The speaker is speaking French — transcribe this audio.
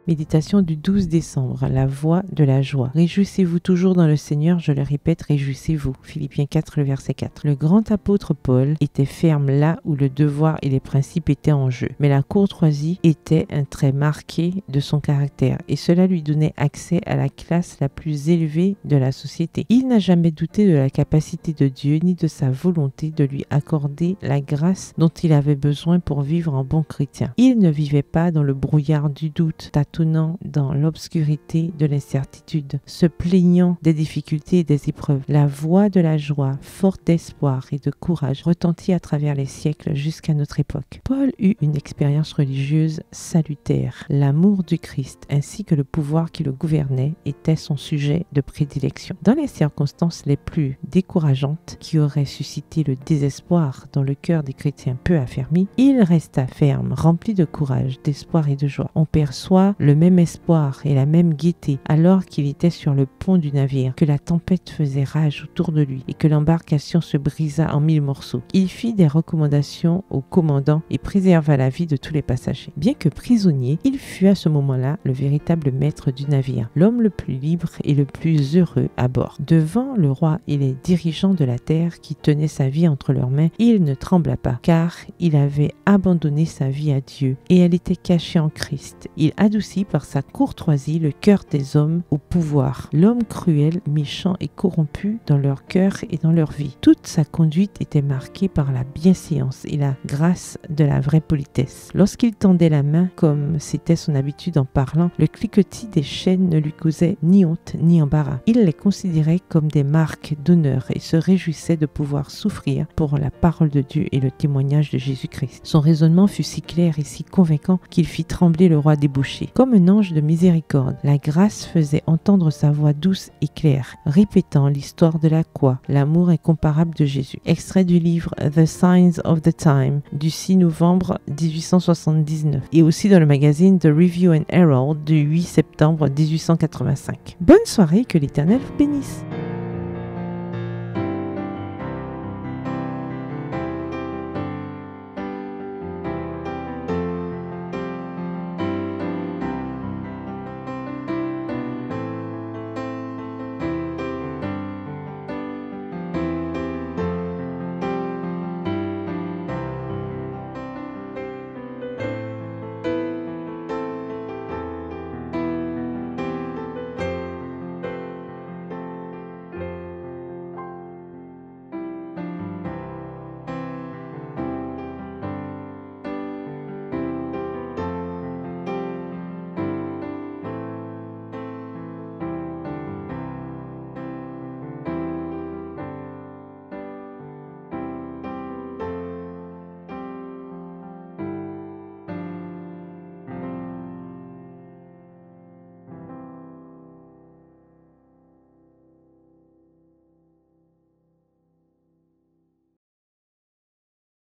Méditation du 12 décembre, la voix de la joie. Réjouissez-vous toujours dans le Seigneur, je le répète, réjouissez-vous. Philippiens 4, le verset 4. Le grand apôtre Paul était ferme là où le devoir et les principes étaient en jeu. Mais la courtoisie était un trait marqué de son caractère et cela lui donnait accès à la classe la plus élevée de la société. Il n'a jamais douté de la capacité de Dieu ni de sa volonté de lui accorder la grâce dont il avait besoin pour vivre en bon chrétien. Il ne vivait pas dans le brouillard du doute, tâtonnant dans l'obscurité de l'incertitude, se plaignant des difficultés et des épreuves. La voix de la joie, forte d'espoir et de courage, retentit à travers les siècles jusqu'à notre époque. Paul eut une expérience religieuse salutaire. L'amour du Christ ainsi que le pouvoir qui le gouvernait était son sujet de prédilection. Dans les circonstances les plus décourageantes qui auraient suscité le désespoir dans le cœur des chrétiens peu affermis, il resta ferme, rempli de courage, d'espoir et de joie. On perçoit le même espoir et la même gaieté alors qu'il était sur le pont du navire, que la tempête faisait rage autour de lui et que l'embarcation se brisa en 1000 morceaux. Il fit des recommandations au commandant et préserva la vie de tous les passagers. Bien que prisonnier, il fut à ce moment-là le véritable maître du navire, l'homme le plus libre et le plus heureux à bord. Devant le roi et les dirigeants de la terre qui tenaient sa vie entre leurs mains, il ne trembla pas, car il avait abandonné sa vie à Dieu et elle était cachée en Christ. Il adoucit par sa courtoisie le cœur des hommes au pouvoir, l'homme cruel, méchant et corrompu dans leur cœur et dans leur vie. Toute sa conduite était marquée par la bienséance et la grâce de la vraie politesse. Lorsqu'il tendait la main, comme c'était son habitude en parlant, le cliquetis des chaînes ne lui causait ni honte ni embarras. Il les considérait comme des marques d'honneur et se réjouissait de pouvoir souffrir pour la parole de Dieu et le témoignage de Jésus-Christ. Son raisonnement fut si clair et si convaincant qu'il fit trembler le roi débauché. Comme un ange de miséricorde, la grâce faisait entendre sa voix douce et claire, répétant l'histoire de la croix, l'amour incomparable de Jésus. Extrait du livre The Signs of the Time du 6 novembre 1879 et aussi dans le magazine The Review and Herald du 8 septembre 1885. Bonne soirée, que l'Éternel vous bénisse.